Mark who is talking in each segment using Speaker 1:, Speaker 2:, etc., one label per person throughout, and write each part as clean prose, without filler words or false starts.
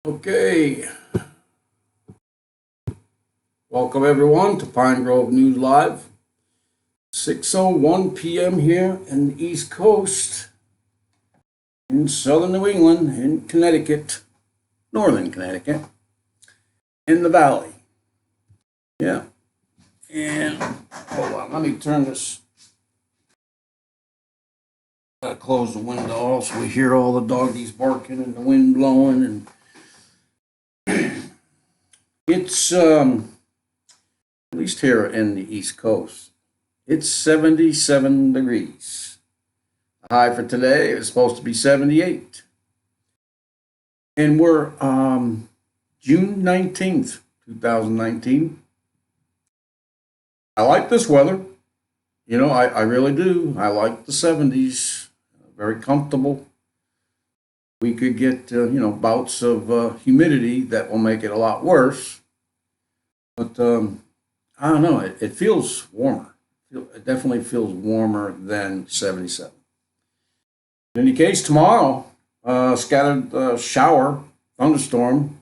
Speaker 1: Okay, welcome everyone to Pine Grove News Live. 6:01 p.m. here in the East Coast, in southern New England, in Connecticut, northern Connecticut, in the valley. Yeah, and hold on, let me turn this. Gotta close the window so we hear all the doggies barking and the wind blowing, and it's at least here in the East Coast, it's 77 degrees. The high for today is supposed to be 78. And we're June 19th, 2019. I like this weather. I really do. I like the 70s. Very comfortable. We could get, bouts of humidity that will make it a lot worse. But I don't know. It feels warmer. It definitely feels warmer than 77. In any case, tomorrow, scattered shower, thunderstorm,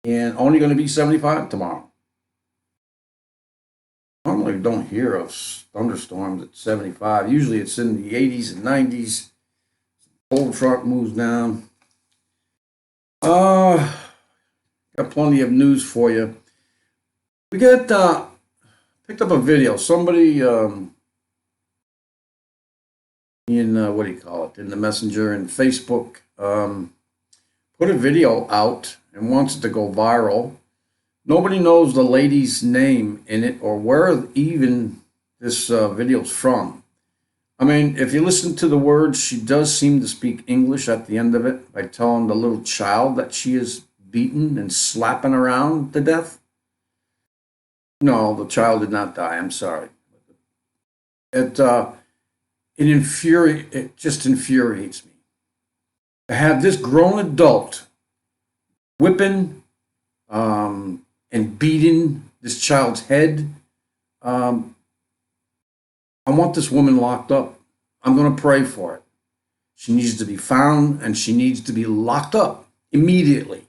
Speaker 1: and only going to be 75 tomorrow. Normally, don't hear of thunderstorms at 75. Usually, it's in the 80s and 90s. Cold front moves down. Got plenty of news for you. We picked up a video. Somebody in what do you call it, in the messenger and Facebook, put a video out and wants it to go viral. Nobody knows the lady's name in it or where even this video's from. I mean, if you listen to the words, she does seem to speak English at the end of it by telling the little child that she is beaten and slapping around to death. No, the child did not die. I'm sorry. It just infuriates me to have this grown adult whipping and beating this child's head. I want this woman locked up. I'm going to pray for it. She needs to be found and she needs to be locked up immediately.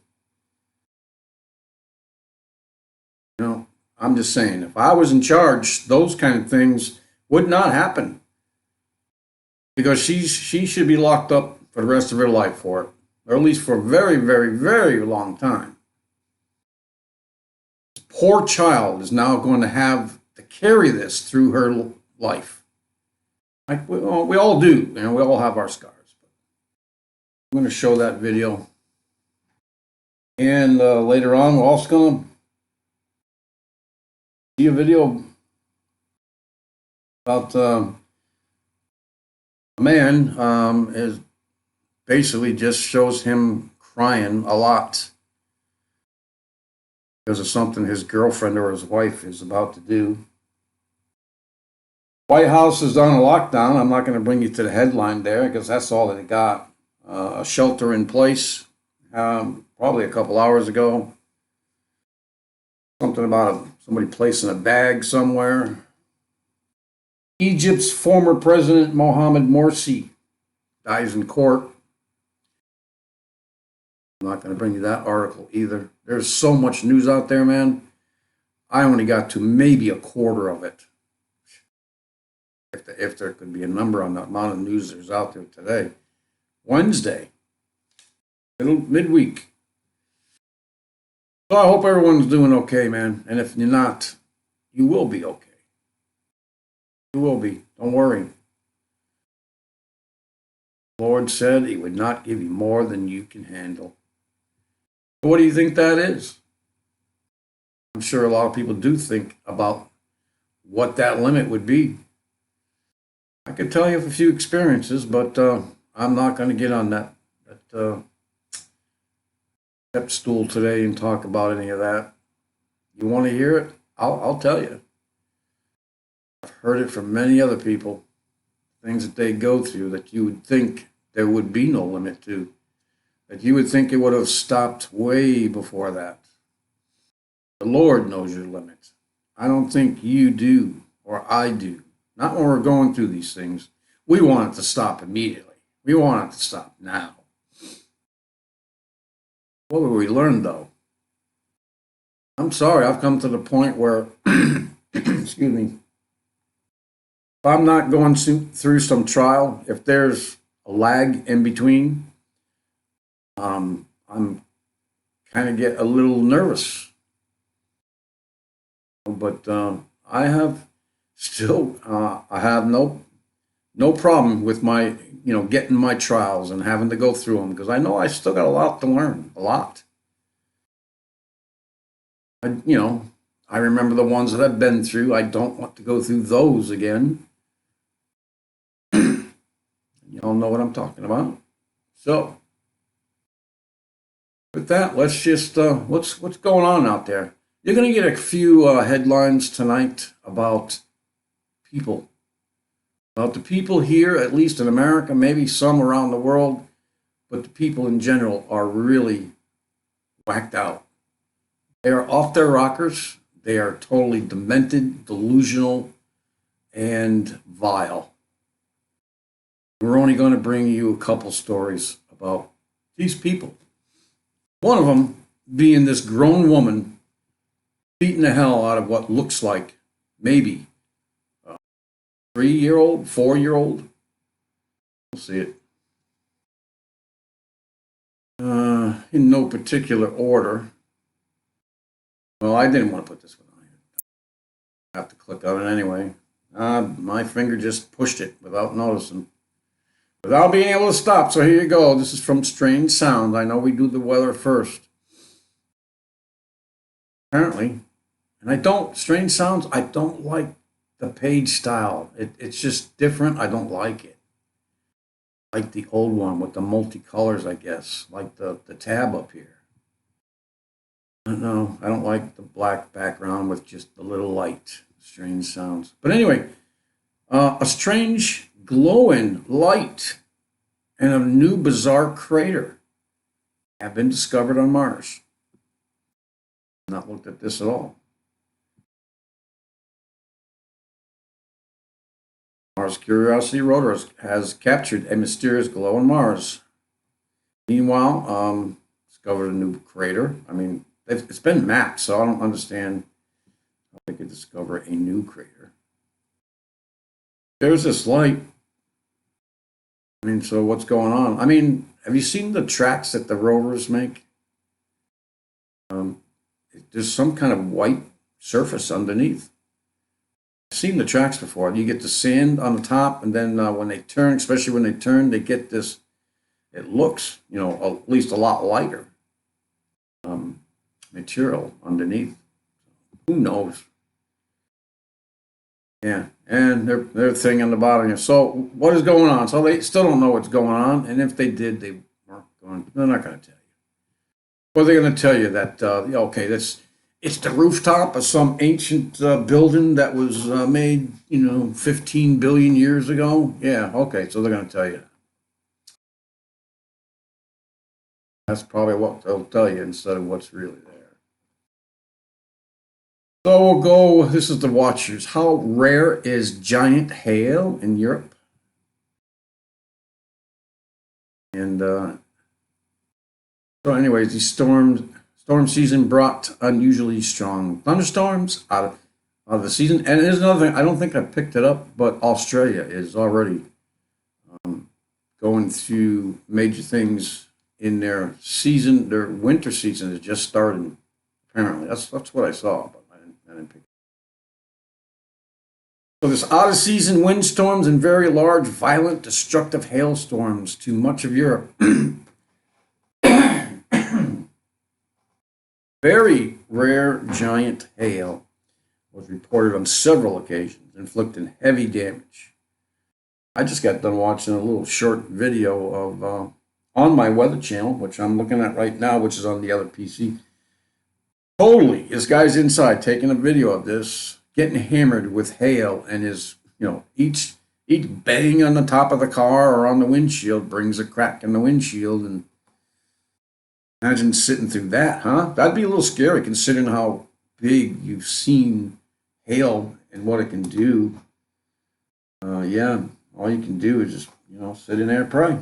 Speaker 1: I'm just saying, if I was in charge, those kind of things would not happen. Because she should be locked up for the rest of her life for it, or at least for a very, very, very long time. This poor child is now going to have to carry this through her life. Like we all do, we all have our scars. I'm going to show that video. And later on, we're also going to see a video about a man is basically just shows him crying a lot because of something his girlfriend or his wife is about to do. White House is on a lockdown. I'm not going to bring you to the headline there because that's all that it got. A shelter in place probably a couple hours ago. Something about somebody placing a bag somewhere. Egypt's former president, Mohamed Morsi, dies in court. I'm not going to bring you that article either. There's so much news out there, man. I only got to maybe a quarter of it. If there could be a number on the amount of news there's out there today. Wednesday, midweek. So I hope everyone's doing okay, man. And if you're not, you will be okay. You will be. Don't worry. The Lord said he would not give you more than you can handle. What do you think that is? I'm sure a lot of people do think about what that limit would be. I could tell you of a few experiences, but I'm not going to get on that step stool today and talk about any of that. You want to hear it? I'll tell you. I've heard it from many other people, things that they go through that you would think there would be no limit to, that you would think it would have stopped way before that. The Lord knows your limit. I don't think you do or I do. Not when we're going through these things. We want it to stop immediately. We want it to stop now. What have we learned though? I'm sorry, I've come to the point where, excuse me, if I'm not going through some trial, if there's a lag in between, I'm kind of get a little nervous. But I have still, I have no problem with my, getting my trials and having to go through them because I know I still got a lot to learn, a lot. I remember the ones that I've been through. I don't want to go through those again. You all know what I'm talking about. So with that, let's just what's going on out there. You're going to get a few headlines tonight people, about the people here, at least in America, maybe some around the world, but the people in general are really whacked out. They are off their rockers. They are totally demented, delusional, and vile. We're only going to bring you a couple stories about these people. One of them being this grown woman beating the hell out of what looks like maybe a 3-year old, 4-year old. We'll see it. In no particular order. Well, I didn't want to put this one on here. I have to click on it anyway. My finger just pushed it without noticing. Without being able to stop. So here you go. This is from Strange Sound. I know we do the weather first. Apparently. And Strange Sounds, I don't like the page style. It's just different. I don't like it. I like the old one with the multicolors, I guess. Like the tab up here. No, I don't like the black background with just the little light. Strange Sounds. But anyway, a strange glowing light and a new bizarre crater have been discovered on Mars. Not looked at this at all. Mars Curiosity rover has captured a mysterious glow on Mars. Meanwhile, discovered a new crater. I mean, it's been mapped, so I don't understand how they could discover a new crater. There's this light. I mean, so what's going on? I mean, have you seen the tracks that the rovers make? There's some kind of white surface underneath. I've seen the tracks before. You get the sand on the top, and then when they turn, especially when they turn, they get this. It looks, at least a lot lighter material underneath. Who knows? Yeah, and their thing on the bottom here. So what is going on? So they still don't know what's going on, and if they did, they weren't going. They're not going to tell you. Well, they're going to tell you that okay, it's the rooftop of some ancient building that was made 15 billion years ago. Yeah, okay, so they're going to tell you. That's probably what they'll tell you instead of what's really there. So we'll go. This is the Watchers. How rare is giant hail in Europe? And so, anyways, the storm season brought unusually strong thunderstorms out of the season. And there's another thing. I don't think I picked it up, but Australia is already going through major things in their season. Their winter season is just starting. Apparently, that's what I saw, but I didn't pick it. So there's out of season windstorms and very large, violent, destructive hailstorms to much of Europe. Very rare giant hail was reported on several occasions, inflicting heavy damage. I just got done watching a little short video of on my weather channel, which I'm looking at right now, which is on the other PC. Totally, this guy's inside taking a video of this, getting hammered with hail, and each bang on the top of the car or on the windshield brings a crack in the windshield. And imagine sitting through that, huh? That'd be a little scary considering how big you've seen hail and what it can do. Yeah, all you can do is just sit in there and pray.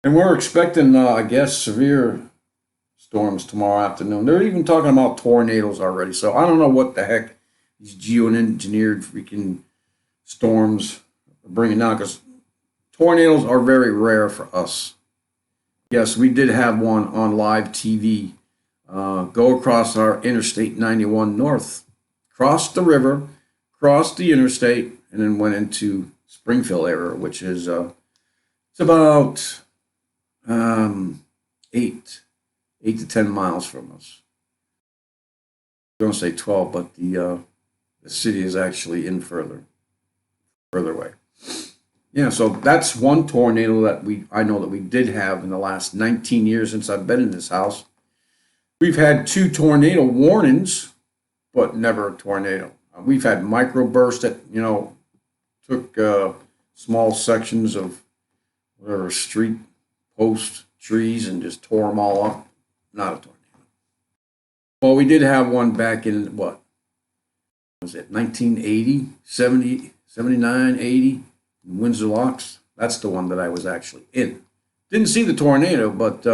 Speaker 1: And we're expecting, I guess, severe storms tomorrow afternoon. They're even talking about tornadoes already. So I don't know what the heck these geoengineered freaking storms are bringing down, because tornadoes are very rare for us. Yes, we did have one on live TV go across our Interstate 91 north, crossed the river, crossed the interstate, and then went into Springfield area, which is it's about um, 8 to 10 miles from us. I don't say 12, but the city is actually in further away. Yeah, so that's one tornado that I know that we did have in the last 19 years since I've been in this house. We've had two tornado warnings, but never a tornado. We've had microbursts that took small sections of whatever street post trees and just tore them all up. Not a tornado. Well, we did have one back in what was it, 1980, 70, 79, 80, in Windsor Locks. That's the one that I was actually in. Didn't see the tornado, but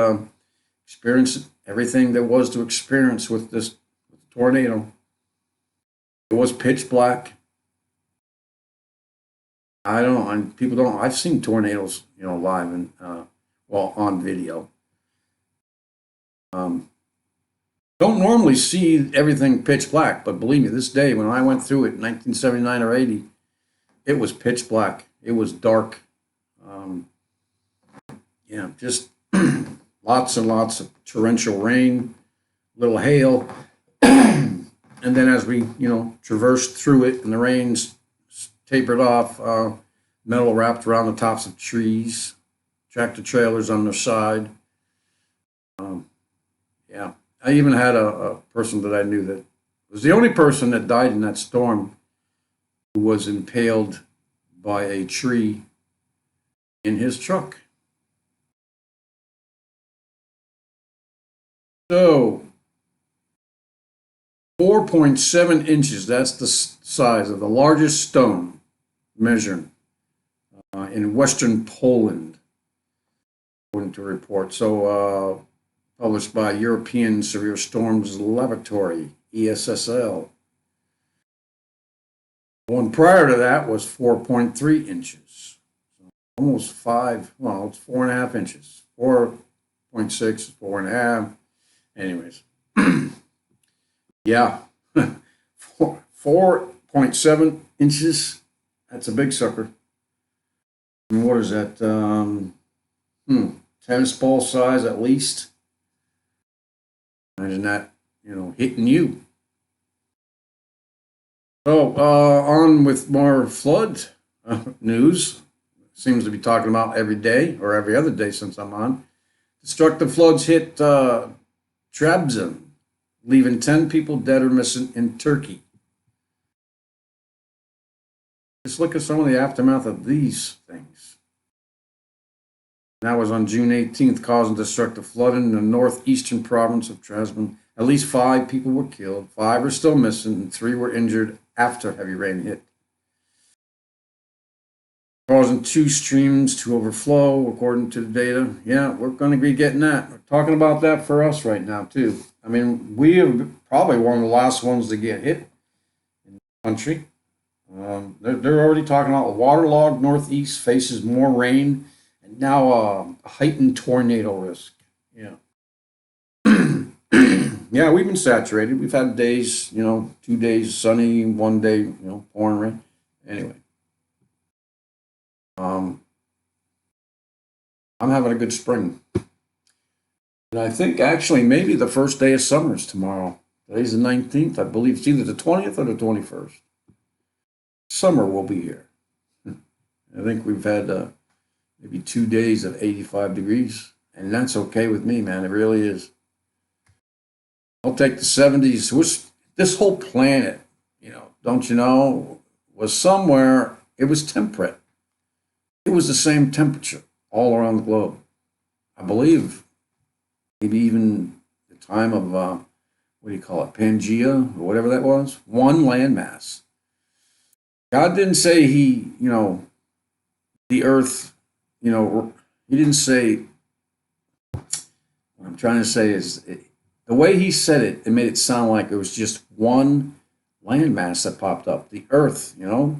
Speaker 1: experienced everything there was to experience with this tornado. It was pitch black. I don't, and people don't. I've seen tornadoes, live and on video. Um, don't normally see everything pitch black, but believe me, this day when I went through it in 1979 or 80, it was pitch black. It was dark. Um, just lots and lots of torrential rain, little hail, and then as we traversed through it, and the rains tapered off, metal wrapped around the tops of trees, tractor trailers on their side. Yeah, I even had a person that I knew that was the only person that died in that storm who was impaled by a tree in his truck. So 4.7 inches, that's the size of the largest stone measured in western Poland, according to a report. So, published by European Severe Storms Laboratory, ESSL. One prior to that was 4.3 inches. So almost five, well, it's 4.5 inches. 4.6, 4.5. Anyways, yeah, 4.7 inches. That's a big sucker. And what is that? Tennis ball size at least. Imagine that, hitting you. So, on with more flood news. Seems to be talking about every day or every other day since I'm on. Destructive floods hit Trabzon, leaving 10 people dead or missing in Turkey. Just look at some of the aftermath of these things. That was on June 18th, causing destructive flooding in the northeastern province of Trabzon. At least 5 people were killed, 5 are still missing, and 3 were injured after heavy rain hit, causing 2 streams to overflow, according to the data. Yeah, we're going to be getting that. We're talking about that for us right now, too. I mean, we are probably one of the last ones to get hit in the country. They're already talking about the waterlogged northeast faces more rain and now a heightened tornado risk. Yeah. Yeah, we've been saturated. We've had days, 2 days sunny, 1 day, pouring rain. Anyway. I'm having a good spring. And I think actually maybe the first day of summer is tomorrow. Today's the 19th. I believe it's either the 20th or the 21st. Summer will be here. I think we've had maybe 2 days of 85 degrees. And that's okay with me, man. It really is. I'll take the 70s. This whole planet, don't you know, was somewhere, it was temperate. It was the same temperature all around the globe. I believe maybe even the time of, what do you call it, Pangea, or whatever that was, one landmass. God didn't say the earth, he didn't say what I'm trying to say is the way he said it, it made it sound like it was just one landmass that popped up, the Earth, you know?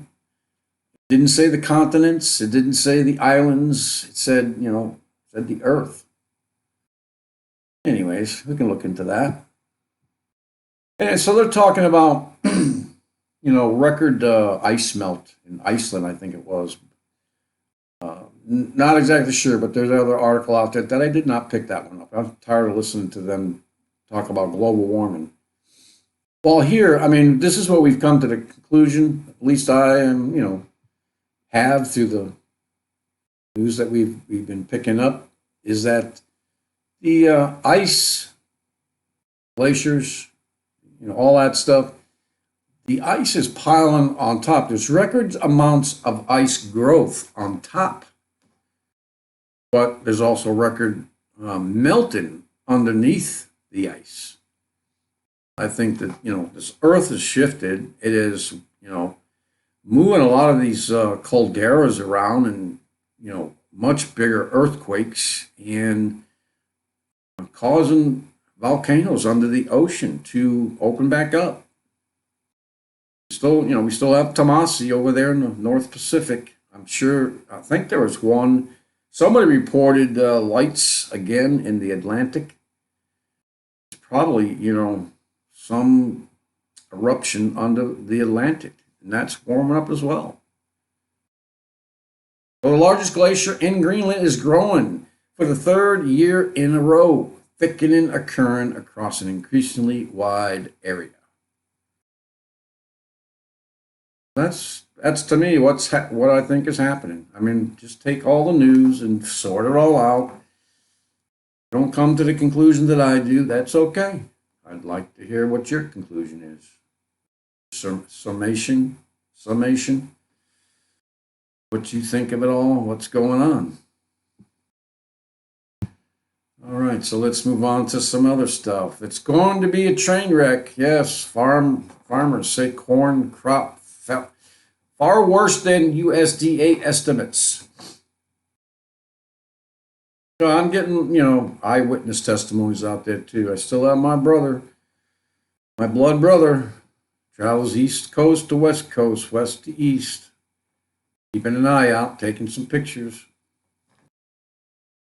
Speaker 1: It didn't say the continents, it didn't say the islands, it said, it said the Earth. Anyways, we can look into that. And so they're talking about, record ice melt in Iceland, I think it was. Not exactly sure, but there's another article out there that I did not pick that one up. I'm tired of listening to them talk about global warming. Well, here, I mean, this is what we've come to the conclusion, at least I am, have through the news that we've been picking up, is that the ice, glaciers, all that stuff, the ice is piling on top. There's record amounts of ice growth on top, but there's also record melting underneath the ice. I think that, this earth has shifted. It is, moving a lot of these calderas around and, much bigger earthquakes and causing volcanoes under the ocean to open back up. Still, we still have Tomasi over there in the North Pacific. I think there was one. Somebody reported lights again in the Atlantic. It's probably, some eruption under the Atlantic, and that's warming up as well. So the largest glacier in Greenland is growing for the third year in a row, thickening occurring across an increasingly wide area. That's to me what I think is happening. I mean, just take all the news and sort it all out. Don't come to the conclusion that I do. That's okay. I'd like to hear what your conclusion is. Summation. What you think of it all? What's going on? All right, so let's move on to some other stuff. It's going to be a train wreck. Yes, farmers say corn crop far worse than USDA estimates. I'm getting, eyewitness testimonies out there too. I still have my brother, my blood brother, travels east coast to west coast, west to east, keeping an eye out, taking some pictures.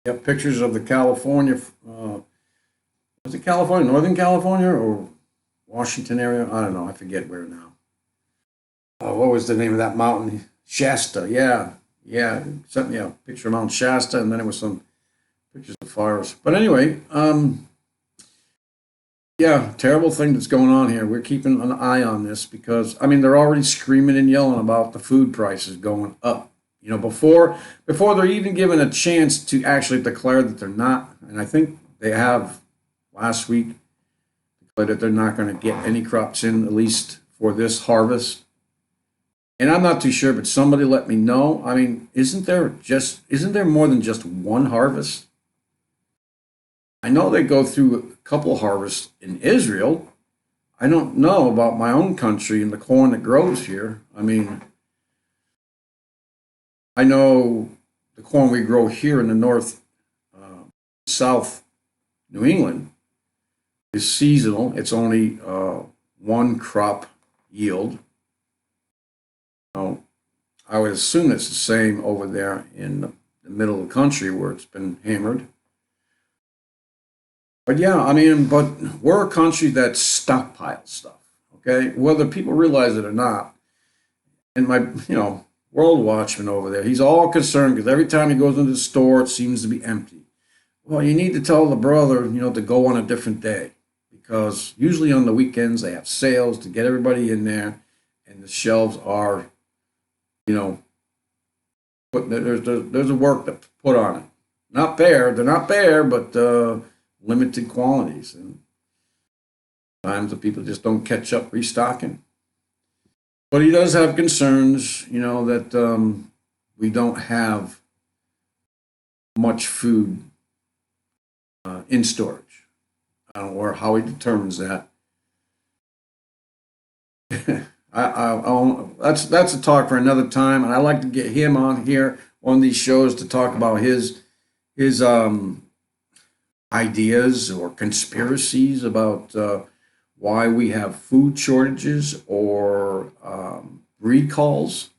Speaker 1: Got pictures of the California, was it California, Northern California or Washington area? I don't know. I forget where now. What was the name of that mountain? Shasta. Yeah. Sent me a picture of Mount Shasta, and then it was some pictures of fires. But anyway, yeah, terrible thing that's going on here. We're keeping an eye on this because they're already screaming and yelling about the food prices going up. Before they're even given a chance to actually declare that they're not, and I think they have last week declared that they're not going to get any crops in, at least for this harvest. And I'm not too sure, but somebody let me know. Isn't there more than just one harvest? I know they go through a couple harvests in Israel. I don't know about my own country and the corn that grows here. I know the corn we grow here in the north, south New England is seasonal. It's only one crop yield. So I would assume it's the same over there in the middle of the country where it's been hammered. But yeah, but we're a country that stockpiles stuff, okay? Whether people realize it or not. And my, world watchman over there, he's all concerned because every time he goes into the store, it seems to be empty. Well, you need to tell the brother, to go on a different day because usually on the weekends they have sales to get everybody in there and the shelves are, there's a work to put on it. They're not there, but limited quantities. And times the people just don't catch up restocking. But he does have concerns, that we don't have much food in storage. I don't know how he determines that. That's a talk for another time, and I like to get him on here on these shows to talk about his ideas or conspiracies about why we have food shortages or recalls.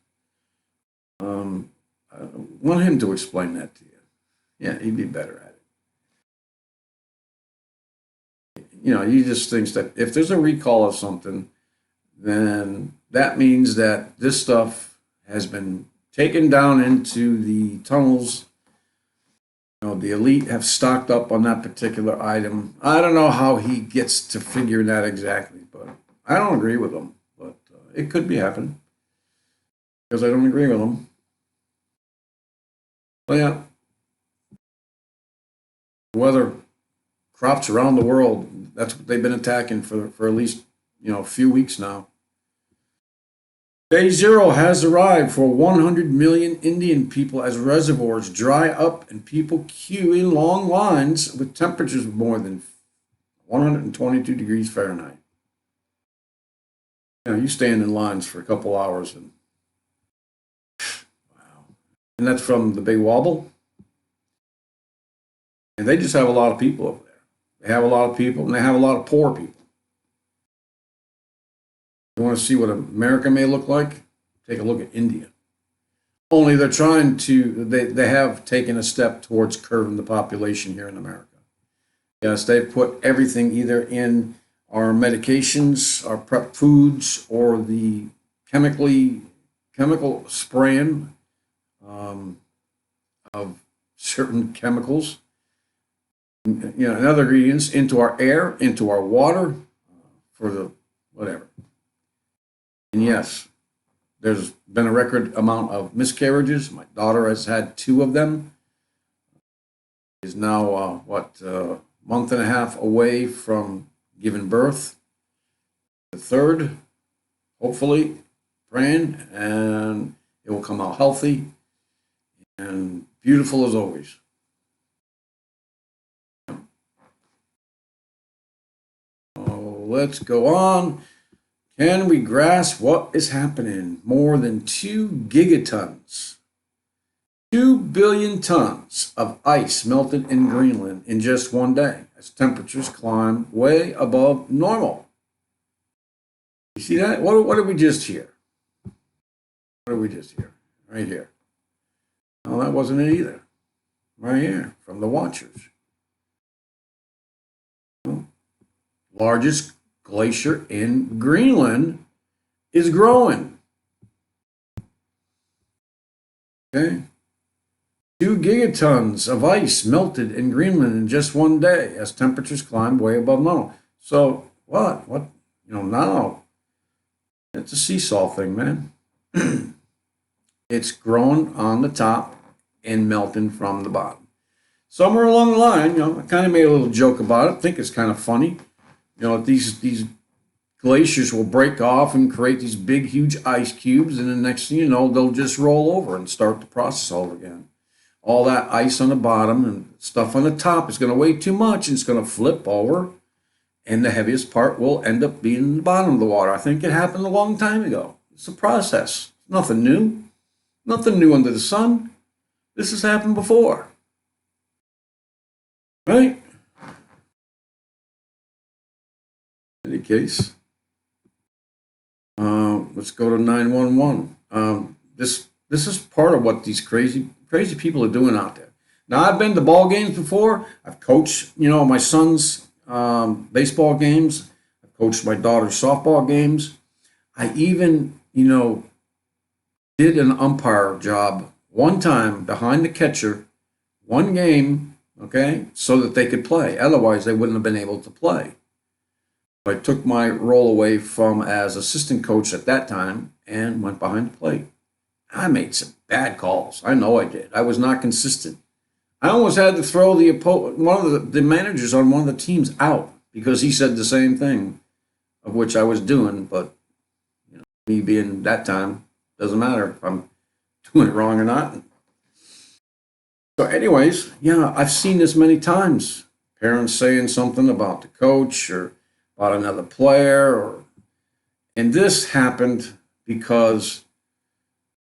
Speaker 1: I want him to explain that to you. Yeah, he'd be better at it. You know, he just thinks that if there's a recall of something, then that means that this stuff has been taken down into the tunnels. You know, the elite have stocked up on that particular item. I don't know how he gets to figure that exactly, but I don't agree with him. But it could be happening because I don't agree with him. But yeah, weather, crops around the world, that's what they've been attacking for at least, a few weeks now. Day zero has arrived for 100 million Indian people as reservoirs dry up and people queue in long lines with temperatures of more than 122 degrees Fahrenheit. You stand in lines for a couple hours and wow. And that's from the Big Wobble. And they just have a lot of people over there. They have a lot of people and they have a lot of poor people. You want to see what America may look like? Take a look at India. Only they're trying to, they have taken a step towards curbing the population here in America. Yes, they've put everything either in our medications, our prep foods, or the chemical spraying of certain chemicals, and other ingredients into our air, into our water, for the whatever. And yes, there's been a record amount of miscarriages. My daughter has had two of them. Is now month and a half away from giving birth. The third, hopefully, praying, and it will come out healthy and beautiful as always. Oh, let's go on. Can we grasp what is happening? More than 2 gigatons, 2 billion tons of ice melted in Greenland in just one day as temperatures climb way above normal. You see that? What did we just hear? What did we just hear? Right here. No, that wasn't it either. Right here from the Watchers. Largest glacier in Greenland is growing. Okay. 2 gigatons of ice melted in Greenland in just one day as temperatures climbed way above normal. So what? Now it's a seesaw thing, man. It's growing on the top and melting from the bottom. Somewhere along the line, I kind of made a little joke about it. I think it's kind of funny. These glaciers will break off and create these big, huge ice cubes, and the next thing you know, they'll just roll over and start the process all over again. All that ice on the bottom and stuff on the top is going to weigh too much, and it's going to flip over, and the heaviest part will end up being the bottom of the water. I think it happened a long time ago. It's a process. Nothing new. Nothing new under the sun. This has happened before. Right? In any case, let's go to 911. This is part of what these crazy people are doing out there. Now, I've been to ball games before. I've coached, my son's baseball games. I've coached my daughter's softball games. I even, did an umpire job one time behind the catcher, one game, okay, so that they could play. Otherwise, they wouldn't have been able to play. I took my role away from as assistant coach at that time and went behind the plate. I made some bad calls. I know I did. I was not consistent. I almost had to throw one of the managers on one of the teams out because he said the same thing of which I was doing. But me being that time, doesn't matter if I'm doing it wrong or not. So anyways, I've seen this many times. Parents saying something about the coach or about another player, and this happened because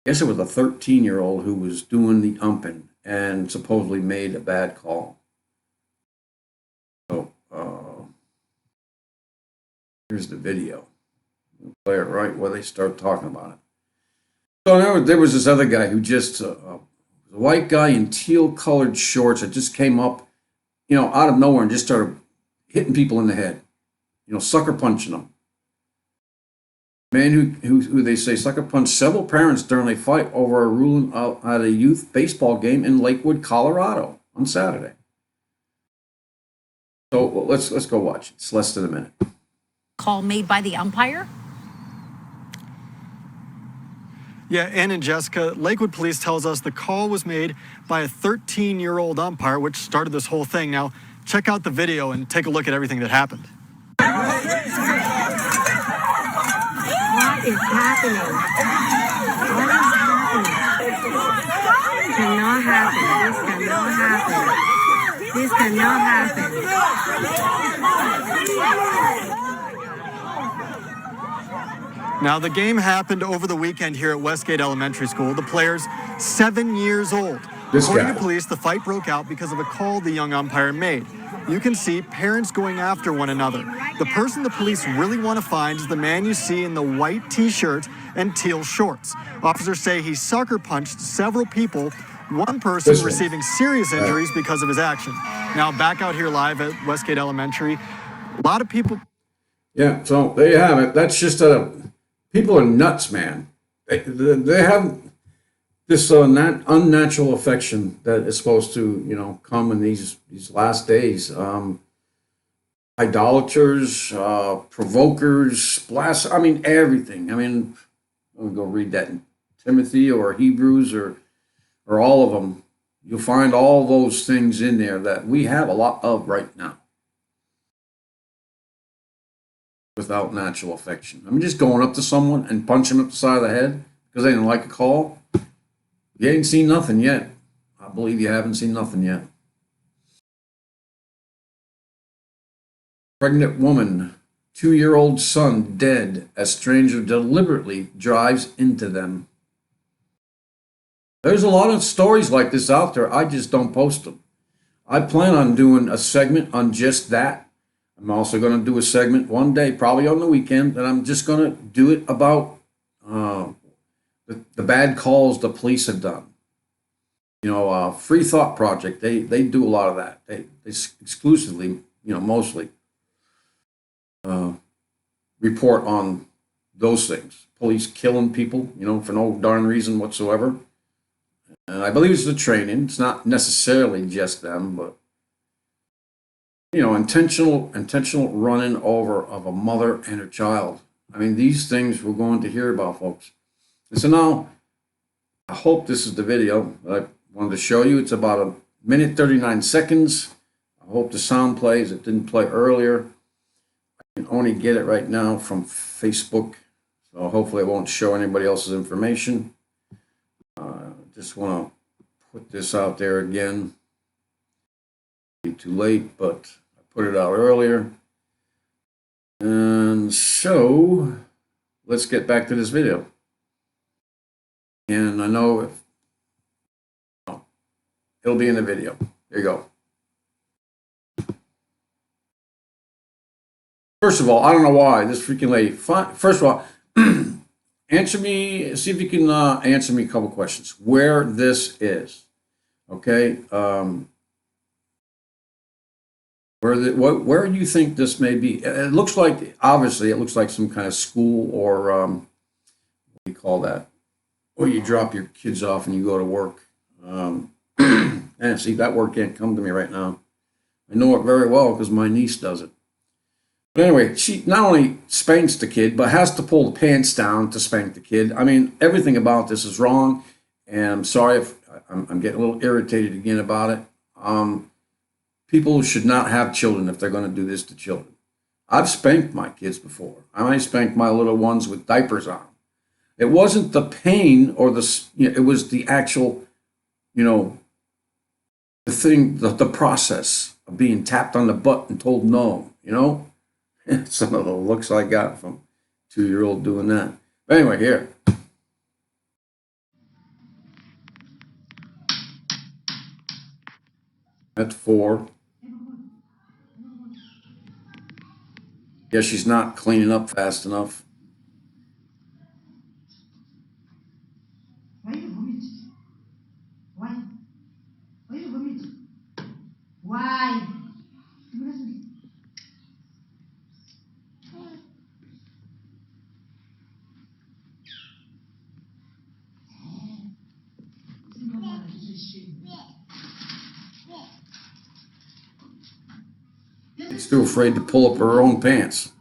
Speaker 1: I guess it was a 13-year-old who was doing the umping and supposedly made a bad call. Here's the video. We'll play it right where they start talking about it. So there was this other guy who just, a white guy in teal-colored shorts that just came up, out of nowhere and just started hitting people in the head, sucker punching them. Man who they say sucker punched several parents during a fight over a ruling out at a youth baseball game in Lakewood, Colorado on Saturday. So let's go watch. It's less than a minute.
Speaker 2: Call made by the umpire?
Speaker 3: Yeah, Ann and Jessica, Lakewood Police tells us the call was made by a 13-year-old umpire, which started this whole thing. Now, check out the video and take a look at everything that happened.
Speaker 4: What is happening? What is happening? Cannot happen. This cannot happen. This cannot happen.
Speaker 3: Now, the game happened over the weekend here at Westgate Elementary School. The players, 7 years old. According to police, the fight broke out because of a call the young umpire made. You can see parents going after one another. The person the police really want to find is the man you see in the white t-shirt and teal shorts. Officers say he sucker punched several people, one person receiving serious injuries because of his action. Now, back out here live at Westgate Elementary, a lot of people...
Speaker 1: Yeah, so there you have it. That's just people are nuts, man. They have this unnatural affection that is supposed to, come in these last days. Idolaters, provokers, everything. I'm gonna go read that in Timothy or Hebrews or all of them. You'll find all those things in there that we have a lot of right now. Without natural affection. Just going up to someone and punching them up the side of the head because they didn't like a call. You ain't seen nothing yet. I believe you haven't seen nothing yet. Pregnant woman, 2-year-old son dead as stranger deliberately drives into them. There's a lot of stories like this out there. I just don't post them. I plan on doing a segment on just that. I'm also going to do a segment one day, probably on the weekend, that I'm just going to do it about the bad calls the police have done. Free Thought Project, they do a lot of that. They exclusively, mostly report on those things. Police killing people, for no darn reason whatsoever. And I believe it's the training. It's not necessarily just them, but intentional running over of a mother and her child. These things we're going to hear about, folks. And so now, I hope this is the video that I wanted to show you. It's about 1 minute 39 seconds. I hope the sound plays. It didn't play earlier. I can only get it right now from Facebook, so hopefully it won't show anybody else's information. Just want to put this out there again. Too late, but I put it out earlier. And so let's get back to this video. And I know it'll be in the video. There you go. First of all, I don't know why this freaking lady. First of all, answer me. See if you can answer me a couple questions. Where this is, okay? Where do you think this may be? It looks like, obviously, it looks like some kind of school or what do you call that? Where you drop your kids off and you go to work. And see, that word can't come to me right now. I know it very well because my niece does it. But anyway, she not only spanks the kid, but has to pull the pants down to spank the kid. Everything about this is wrong. And I'm sorry if I'm getting a little irritated again about it. People should not have children if they're going to do this to children. I've spanked my kids before. I spanked my little ones with diapers on. It wasn't the pain or it was the actual, the thing, the process of being tapped on the butt and told no, Some of the looks I got from 2-year-old doing that. But anyway, here. At 4. Guess she's not cleaning up fast enough.
Speaker 5: Why you vomit? Why? Why you vomit? Why?
Speaker 1: She's too afraid to pull up her own pants.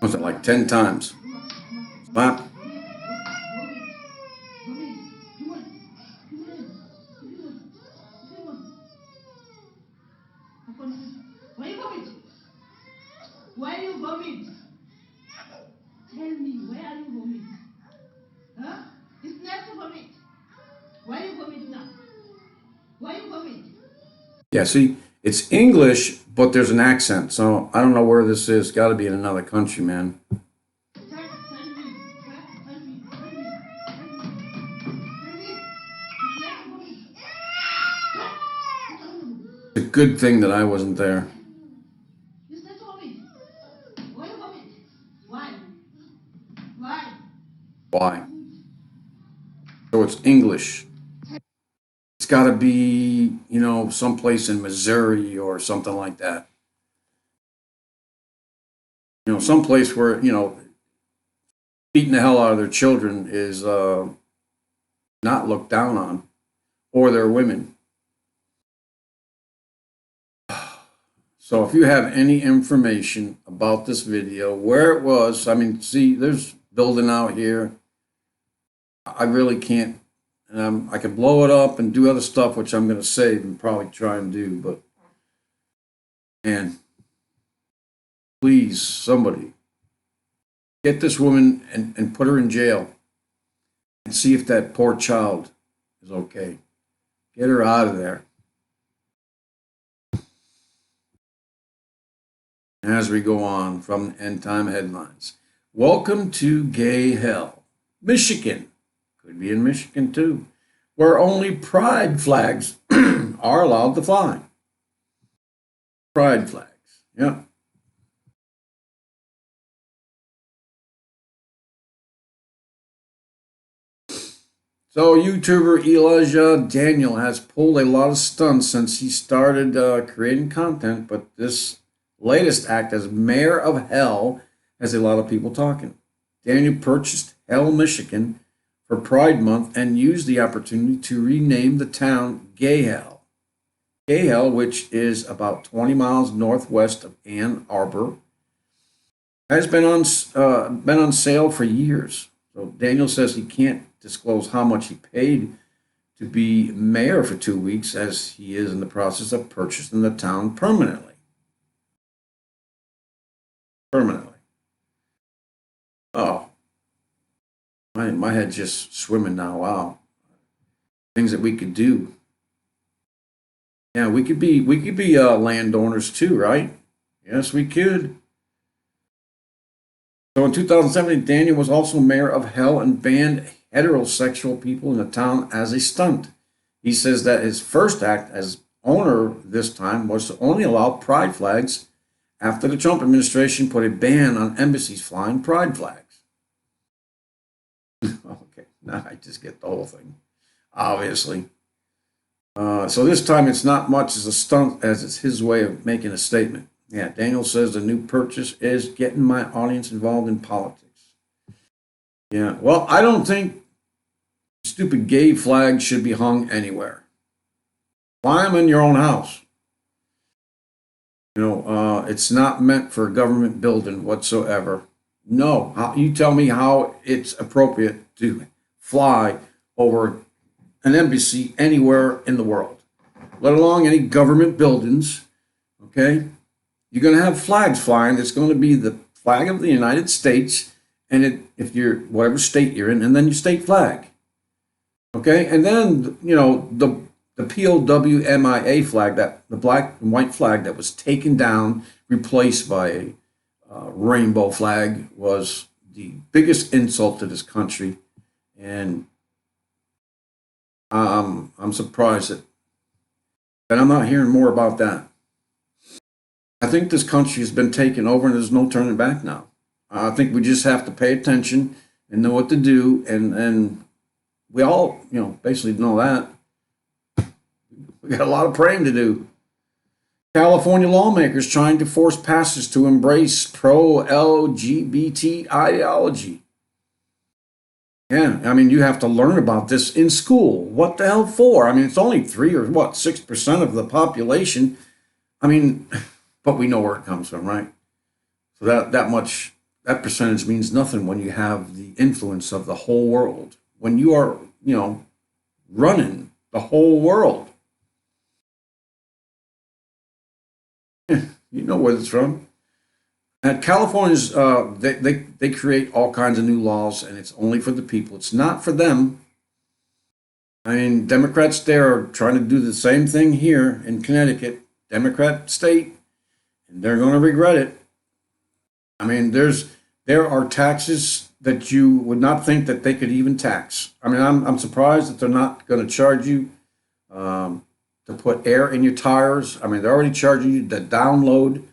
Speaker 1: Was it like 10 times? Slap.
Speaker 5: Why you vomit? Why you vomit? Tell me, where are you vomit? Huh? It's not to vomit. Why you vomit now? Why you vomit?
Speaker 1: Yeah, see, it's English, but there's an accent. So I don't know where this is. Got to be in another country, man. It's a good thing that I wasn't there.
Speaker 5: You said to vomit. Why you vomit? Why? Why?
Speaker 1: Why? So it's English. It's got to be, someplace in Missouri or something like that. Someplace where, beating the hell out of their children is not looked down on, or their women. So if you have any information about this video, where it was, see, there's building out here. I really can't. I can blow it up and do other stuff, which I'm going to save and probably try and do. But, man, please, somebody, get this woman and put her in jail and see if that poor child is okay. Get her out of there. As we go on from End Time Headlines. Welcome to Gay Hell, Michigan. Could be in Michigan too, where only pride flags are allowed to fly. Pride flags, yeah. So YouTuber Elijah Daniel has pulled a lot of stunts since he started creating content, but this latest act as mayor of Hell has a lot of people talking. Daniel purchased Hell, Michigan for Pride Month and used the opportunity to rename the town Gay Hell. Gay Hell, which is about 20 miles northwest of Ann Arbor, has been on sale for years. So Daniel says he can't disclose how much he paid to be mayor for 2 weeks, as he is in the process of purchasing the town permanently. Oh, my head's just swimming now. Wow, things that we could do. Yeah, we could be landowners too, right? Yes, we could. So in 2017, Daniel was also mayor of Hell and banned heterosexual people in the town as a stunt. He says that his first act as owner this time was to only allow pride flags after the Trump administration put a ban on embassies flying pride flags. Okay, now I just get the whole thing, obviously. So this time it's not much as a stunt as it's his way of making a statement. Yeah, Daniel says the new purchase is getting my audience involved in politics. Yeah, well, I don't think stupid gay flags should be hung anywhere. Fly them in your own house. It's not meant for a government building whatsoever. No, you tell me how it's appropriate to fly over an embassy anywhere in the world, let alone any government buildings, okay? You're going to have flags flying. It's going to be the flag of the United States, and if you're whatever state you're in, and then your state flag, okay? And then, the POWMIA flag, that the black and white flag that was taken down, replaced by rainbow flag was the biggest insult to this country, and I'm surprised that I'm not hearing more about that. I think this country has been taken over, and there's no turning back now. I think we just have to pay attention and know what to do, and we all, basically know that. We got a lot of praying to do. California lawmakers trying to force pastors to embrace pro-LGBT ideology. Yeah, I mean, you have to learn about this in school. What the hell for? I mean, it's only 6% of the population. I mean, but we know where it comes from, right? So that percentage means nothing when you have the influence of the whole world. When you are, running the whole world. You know where it's from. And California's, they create all kinds of new laws, and it's only for the people. It's not for them. I mean, Democrats there are trying to do the same thing here in Connecticut, Democrat state, and they're going to regret it. I mean, there are taxes that you would not think that they could even tax. I mean, I'm surprised that they're not going to charge you to put air in your tires. I mean, they're already charging you to download.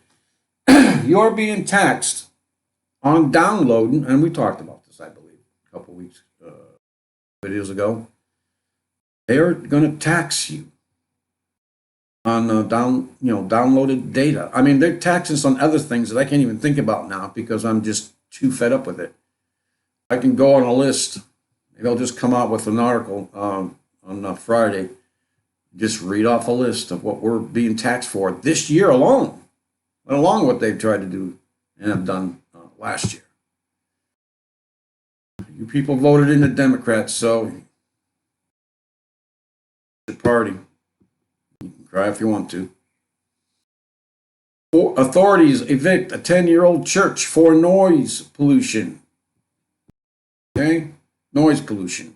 Speaker 1: You're being taxed on downloading, and we talked about this, I believe, a couple of weeks, videos ago. They're going to tax you on downloaded data. I mean, they're taxing us on other things that I can't even think about now because I'm just too fed up with it. I can go on a list. Maybe I'll just come out with an article on Friday. Just read off a list of what we're being taxed for this year alone, let alone what they've tried to do and have done last year. You people voted in the Democrats, so the party. You can cry if you want to. Authorities evict a 10-year-old church for noise pollution. Okay? Noise pollution.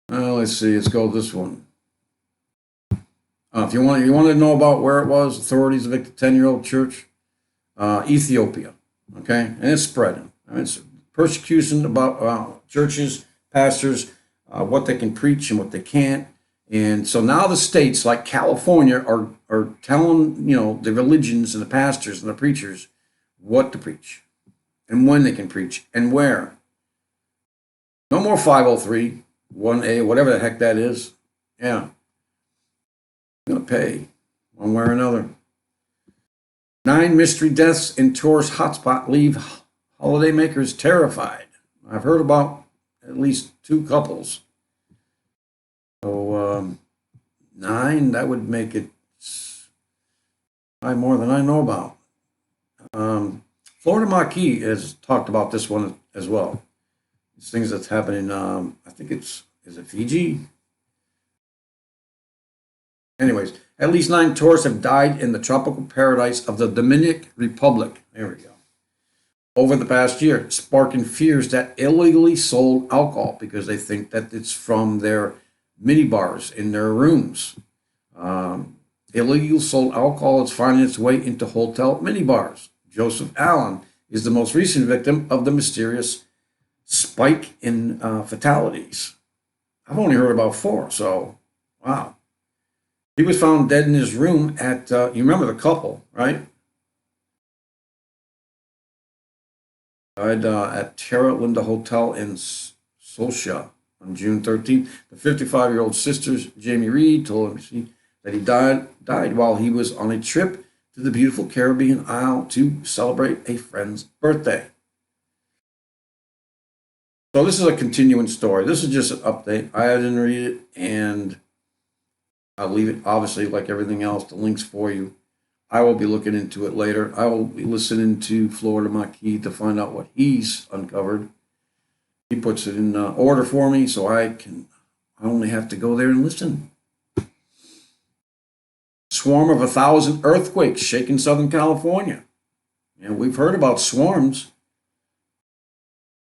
Speaker 1: Let's see. Let's go with this one. If you want to know about where it was, authorities evict a 10-year-old church, Ethiopia. Okay, and it's spreading. I mean, it's persecution about churches, pastors, what they can preach and what they can't. And so now the states like California are telling the religions and the pastors and the preachers what to preach and when they can preach and where. No more 503, 1A, whatever the heck that is. Yeah. You're going to pay one way or another. 9 mystery deaths in tourist hotspot leave holidaymakers terrified. I've heard about at least 2 couples. So 9, that would make it 5 more than I know about. Florida Marquis has talked about this one as well. These things that's happening, I think is it Fiji? Anyways, at least 9 tourists have died in the tropical paradise of the Dominican Republic. There we go. Over the past year, sparking fears that illegally sold alcohol because they think that it's from their minibars in their rooms. Illegal sold alcohol is finding its way into hotel minibars. Joseph Allen is the most recent victim of the mysterious spike in fatalities. I've only heard about 4, so wow. He was found dead in his room at, you remember the couple, right? Died at Terra Linda Hotel in Scotia on June 13th. The 55-year-old sister, Jamie Reed, told him that he died while he was on a trip to the beautiful Caribbean Isle to celebrate a friend's birthday. So this is a continuing story. This is just an update. I didn't read it, and I'll leave it, obviously, like everything else, the links for you. I will be looking into it later. I will be listening to Florida Marquis to find out what he's uncovered. He puts it in order for me, so I only have to go there and listen. Swarm of 1,000 earthquakes shaking Southern California. And we've heard about swarms.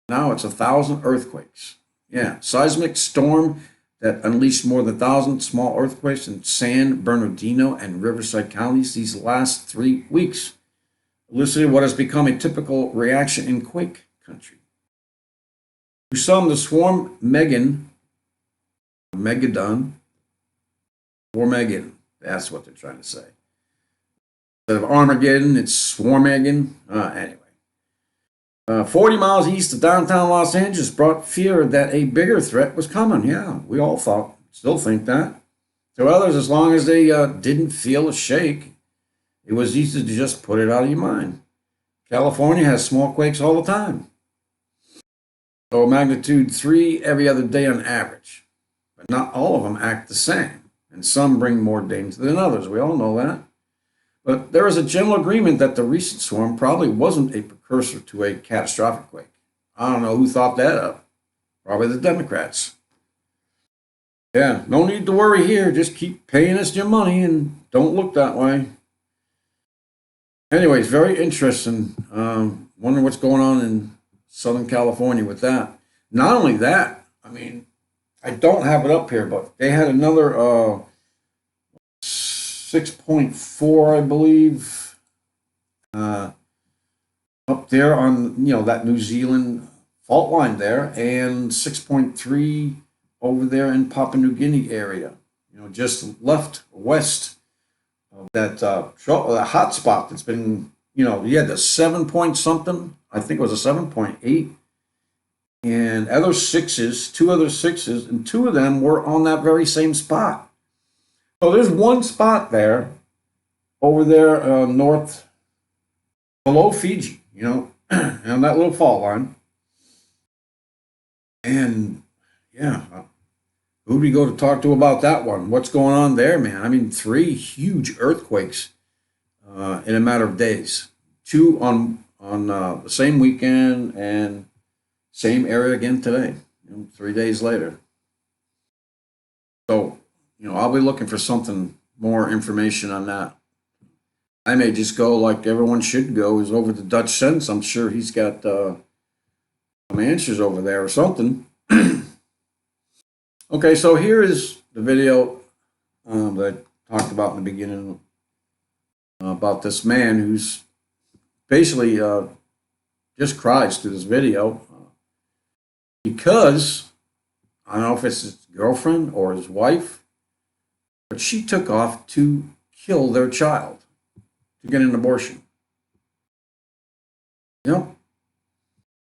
Speaker 1: Now it's 1,000 earthquakes. Yeah, seismic storm that unleashed more than 1,000 small earthquakes in San Bernardino and Riverside counties these last 3 weeks, elicited what has become a typical reaction in quake country. To some, the swarm Megadon, or Megan, that's what they're trying to say. Instead of Armageddon, it's Swarmageddon. Anyway. 40 miles east of downtown Los Angeles brought fear that a bigger threat was coming. Yeah, we all thought, still think that. To others, as long as they didn't feel a shake, it was easy to just put it out of your mind. California has small quakes all the time. So magnitude 3 every other day on average. But not all of them act the same, and some bring more danger than others. We all know that. But there is a general agreement that the recent storm probably wasn't a precursor to a catastrophic quake. I don't know who thought that up. Probably the Democrats. Yeah, no need to worry here. Just keep paying us your money and don't look that way. Anyways, very interesting. Wondering what's going on in Southern California with that. Not only that, I mean, I don't have it up here, but they had another 6.4, I believe, up there on, that New Zealand fault line there, and 6.3 over there in Papua New Guinea area, just left west of that hotspot that's been, you had the 7 point something, I think it was a 7.8, and two other sixes, and two of them were on that very same spot. So there's one spot there, over there north, below Fiji, on that little fault line. And yeah, who do we go to talk to about that one? What's going on there, man? I mean, 3 huge earthquakes in a matter of days. 2 on the same weekend and same area again today, 3 days later. So, I'll be looking for more information on that. I may just go like everyone should go, is over to Dutch Sense. I'm sure he's got some answers over there or something. Okay, so here is the video that I talked about in the beginning about this man who's basically just cries through this video because I don't know if it's his girlfriend or his wife, but she took off to kill their child, to get an abortion.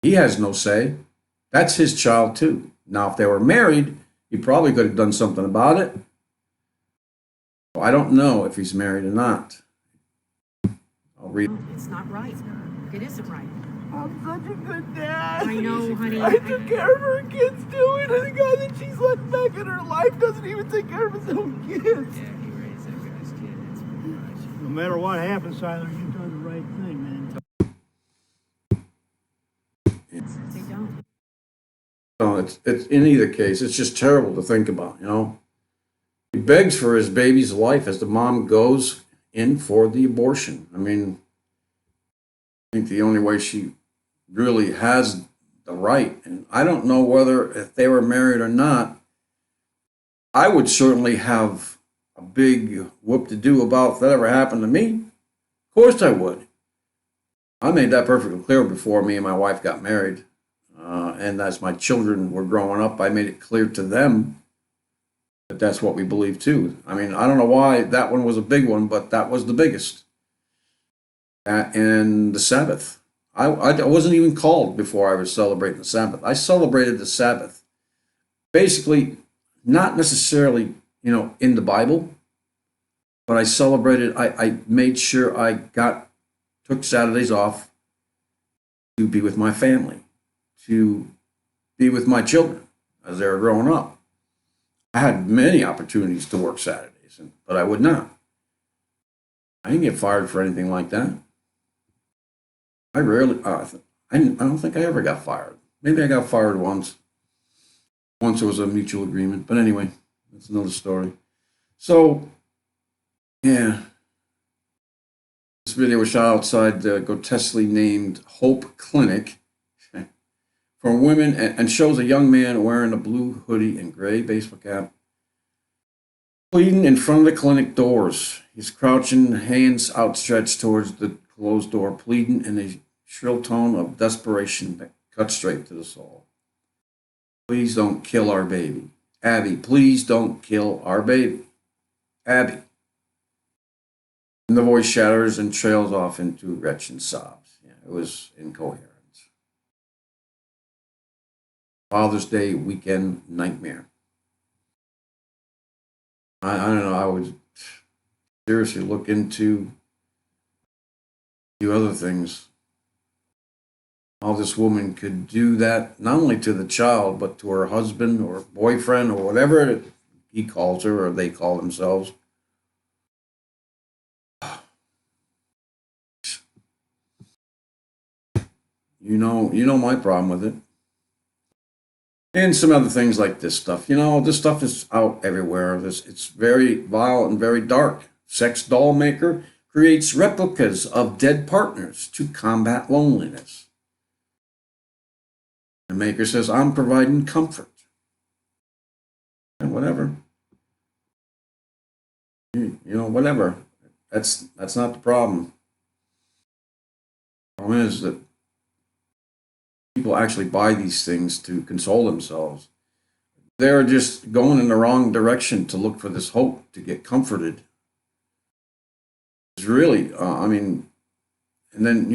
Speaker 1: He has no say. That's his child too. Now, if they were married, he probably could have done something about it. I don't know if he's married or not. I'll read.
Speaker 2: It's not right. It isn't right.
Speaker 6: I'm such a good dad.
Speaker 4: I know, honey.
Speaker 6: I took care of her kids too, and the guy that she's let back in her life doesn't even take care of his own kids.
Speaker 7: Yeah, he raised that guy's kid. It's pretty much.
Speaker 8: No matter what happens, Siler, you've done the right thing, man.
Speaker 2: They don't.
Speaker 1: No, it's in either case, it's just terrible to think about, He begs for his baby's life as the mom goes in for the abortion. I mean, I think the only way she really has the right, and I don't know whether if they were married or not, I would certainly have a big whoop to do about if that ever happened to me. Of course I would. I made that perfectly clear before me and my wife got married. And as my children were growing up, I made it clear to them that that's what we believe too. I mean, I don't know why that one was a big one, but that was the biggest. And the Sabbath. I wasn't even called before I was celebrating the Sabbath. I celebrated the Sabbath. Basically, not necessarily, in the Bible, but I celebrated, I made sure I took Saturdays off to be with my family, to be with my children as they were growing up. I had many opportunities to work Saturdays, but I would not. I didn't get fired for anything like that. I rarely, I don't think I ever got fired. Maybe I got fired once. Once there was a mutual agreement, but anyway, that's another story. So, yeah. This video was shot outside the grotesquely named Hope Clinic from for women and shows a young man wearing a blue hoodie and gray baseball cap pleading in front of the clinic doors. He's crouching, hands outstretched towards the closed door, pleading in a shrill tone of desperation that cuts straight to the soul. Please don't kill our baby. Abby, please don't kill our baby. Abby. And the voice shatters and trails off into wretched sobs. Yeah, it was incoherent. Father's Day weekend nightmare. I don't know, I would seriously look into a few other things. How this woman could do that, not only to the child, but to her husband or boyfriend or whatever he calls her or they call themselves. You know my problem with it. And some other things like this stuff. This stuff is out everywhere. It's very vile and very dark. Sex doll maker creates replicas of dead partners to combat loneliness. The maker says, I'm providing comfort. And whatever. Whatever. That's not the problem. The problem is that people actually buy these things to console themselves. They're just going in the wrong direction to look for this hope to get comforted. It's really, and then,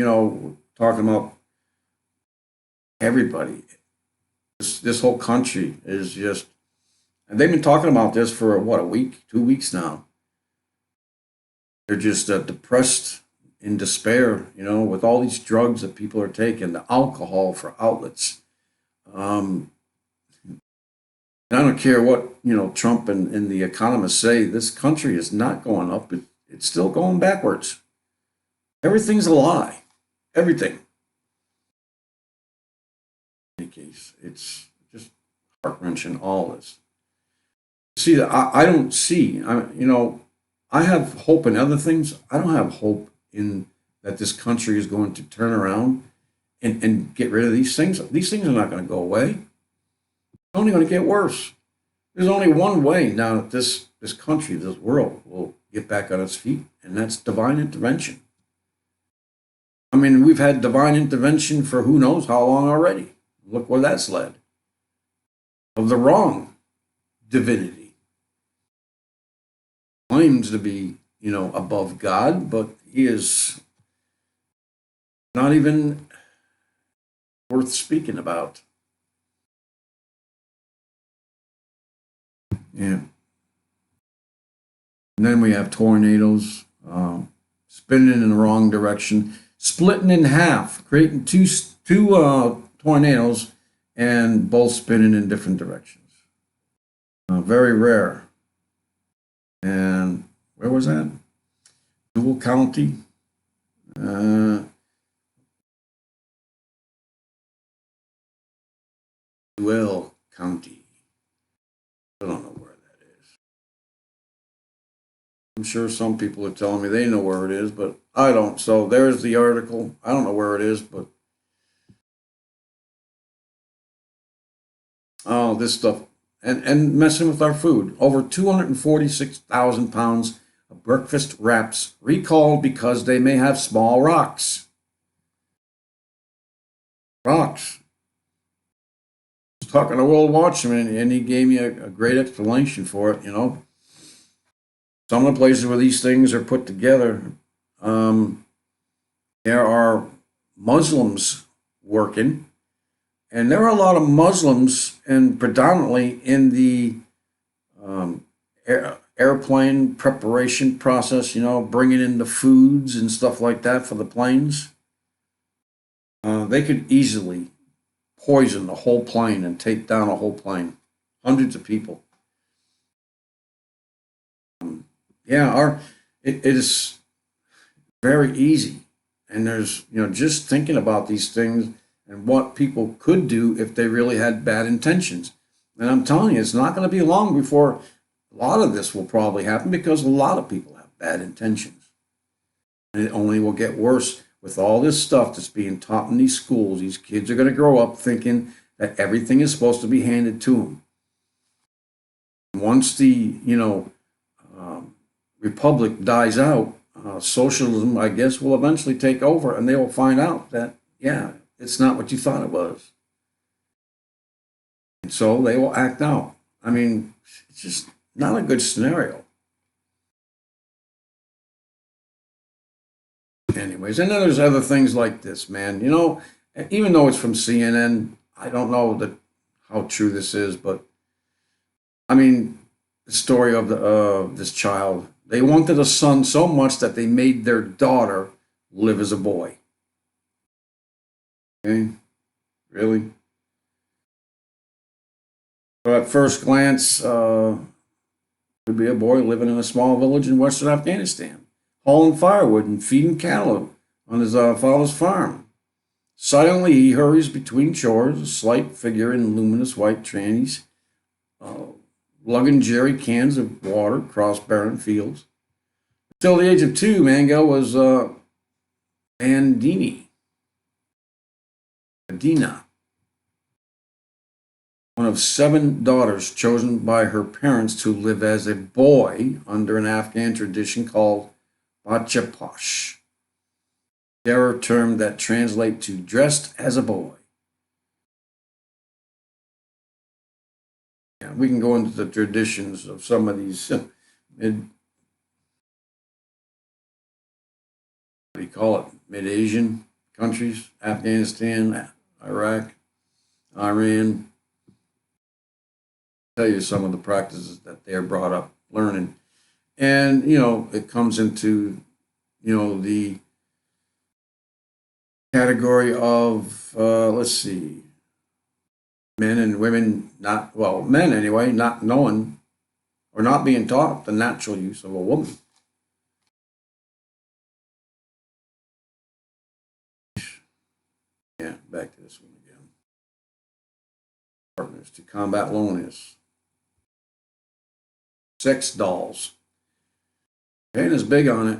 Speaker 1: talking about everybody. This whole country is just, and they've been talking about this for, a week, 2 weeks now. They're just depressed, in despair, with all these drugs that people are taking, the alcohol for outlets. And I don't care what, Trump and the economists say, this country is not going up. It's still going backwards. Everything's a lie. Everything. In any case, it's just heart-wrenching, all this. See, I don't see, I have hope in other things. I don't have hope in that this country is going to turn around and get rid of these things. These things are not going to go away. It's only going to get worse. There's only one way now that this country, this world will get back on its feet, and that's divine intervention. I mean, we've had divine intervention for who knows how long already. Look where that's led. Of the wrong divinity. Claims to be, above God, but he is not even worth speaking about. Yeah. And then we have tornadoes spinning in the wrong direction, splitting in half, creating two tornadoes, and both spinning in different directions. Very rare. And where was that? Deuel County. Deuel County. I don't know where that is. I'm sure some people are telling me they know where it is, but I don't. So there's the article. I don't know where it is, but this stuff. And messing with our food. Over 246,000 pounds of breakfast wraps recalled because they may have small rocks. Rocks. I was talking to World Watchman, and he gave me a great explanation for it, Some of the places where these things are put together, there are Muslims working. And there are a lot of Muslims, and predominantly in the airplane preparation process, bringing in the foods and stuff like that for the planes. They could easily poison the whole plane and take down a whole plane. Hundreds of people. It is very easy. And there's, just thinking about these things and what people could do if they really had bad intentions. And I'm telling you, it's not going to be long before a lot of this will probably happen, because a lot of people have bad intentions. And it only will get worse with all this stuff that's being taught in these schools. These kids are going to grow up thinking that everything is supposed to be handed to them. Once the, republic dies out, socialism, I guess, will eventually take over, and they will find out that, yeah, it's not what you thought it was. And so they will act out. I mean, it's just not a good scenario. Anyways, and then there's other things like this, man. Even though it's from CNN, I don't know how true this is, but I mean, the story of this child. They wanted a son so much that they made their daughter live as a boy. Okay, really? So at first glance, could be a boy living in a small village in western Afghanistan, hauling firewood and feeding cattle on his father's farm. Silently, he hurries between chores, a slight figure in luminous white trannies, lugging jerry cans of water across barren fields. Until the age of 2, Mango was Adina, one of 7 daughters chosen by her parents to live as a boy under an Afghan tradition called Bachaposh, a term that translates to dressed as a boy. Yeah, we can go into the traditions of some of these what do you call it, mid-Asian countries, Afghanistan, Iraq, Iran. Tell you some of the practices that they're brought up learning. And, it comes into, the category of, let's see, men and women men anyway, not knowing or not being taught the natural use of a woman. Yeah, back to this one again. Partners to combat loneliness. Sex dolls. Jane is big on it.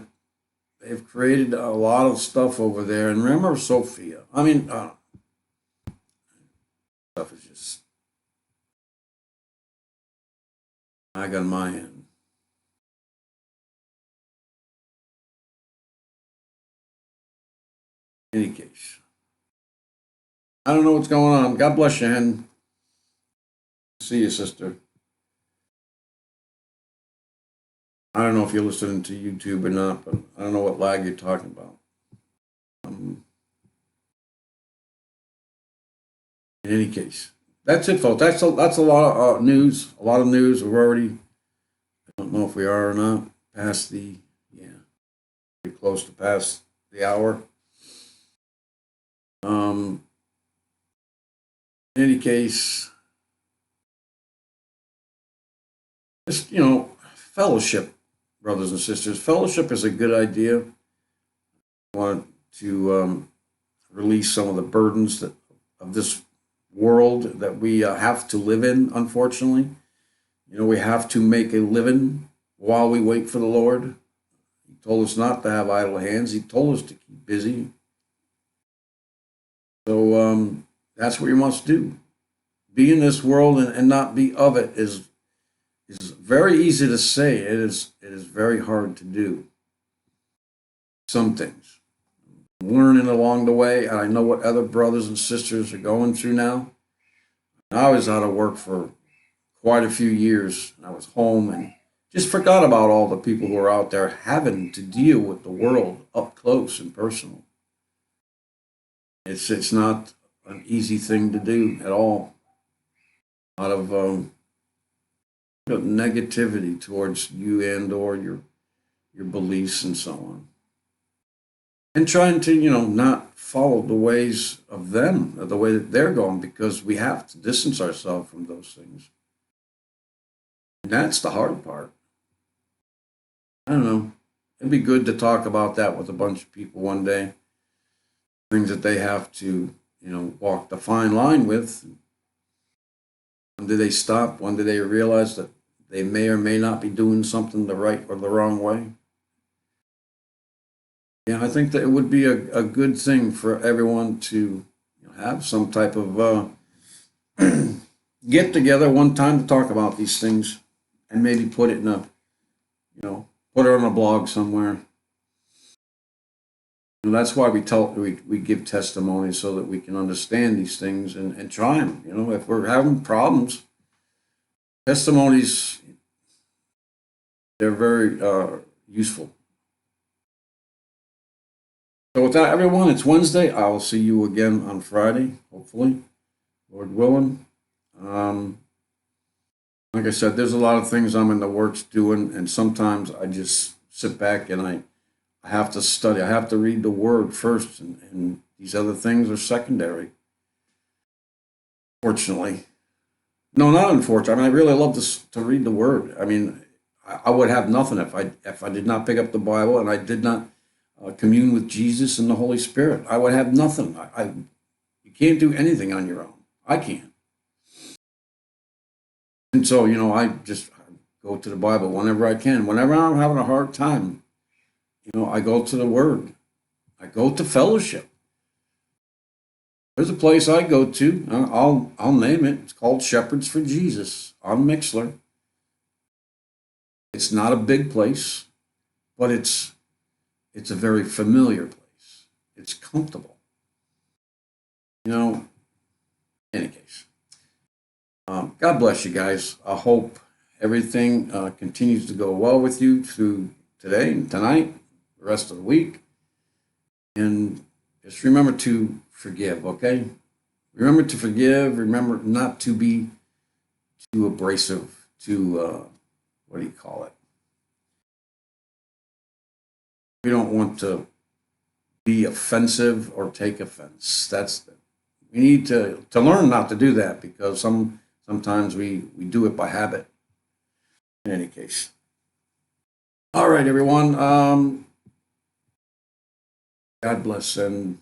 Speaker 1: They've created a lot of stuff over there. And remember Sophia. I mean, stuff is just I got my end. In any case, I don't know what's going on. God bless you, Hen. See you, sister. I don't know if you're listening to YouTube or not, but I don't know what lag you're talking about. In any case, that's it, folks. That's a lot of news. A lot of news. We're already, I don't know if we are or not, past the, pretty close to past the hour. In any case, just, fellowship, brothers and sisters. Fellowship is a good idea. I want to release some of the burdens of this world that we have to live in, unfortunately. We have to make a living while we wait for the Lord. He told us not to have idle hands. He told us to keep busy. So that's what you must do. Be in this world and not be of it is very easy to say. It is very hard to do. Some things. I'm learning along the way, and I know what other brothers and sisters are going through now. I was out of work for quite a few years. I was home and just forgot about all the people who are out there having to deal with the world up close and personal. It's not an easy thing to do at all. A lot of negativity towards you and or your beliefs and so on. And trying to, not follow the ways of them, or the way that they're going, because we have to distance ourselves from those things. And that's the hard part. I don't know. It'd be good to talk about that with a bunch of people one day. Things that they have to, walk the fine line with. When do they stop? When do they realize that they may or may not be doing something the right or the wrong way? Yeah, I think that it would be a good thing for everyone to have some type of get together one time to talk about these things and maybe put it in a, put it on a blog somewhere. And that's why we give testimonies so that we can understand these things and try them. If we're having problems, testimonies, they're very useful. So with that, everyone, it's Wednesday. I will see you again on Friday, hopefully, Lord willing. Like I said, there's a lot of things I'm in the works doing, and sometimes I just sit back and I have to study. I have to read the Word first, and these other things are secondary. Fortunately. No, not unfortunately. I mean, I really love to read the Word. I mean, I would have nothing if I did not pick up the Bible and I did not commune with Jesus and the Holy Spirit. I would have nothing. You can't do anything on your own. I can't. And so, I just go to the Bible whenever I can. Whenever I'm having a hard time, I go to the Word. I go to fellowship. There's a place I go to. I'll name it. It's called Shepherds for Jesus on Mixler. It's not a big place, but it's a very familiar place. It's comfortable. In any case. God bless you guys. I hope everything continues to go well with you through today and tonight, the rest of the week. And just remember to forgive, okay? Remember to forgive. Remember not to be too abrasive, what do you call it? We don't want to be offensive or take offense. We need to learn not to do that, because sometimes we do it by habit. In any case. All right, everyone. God bless, and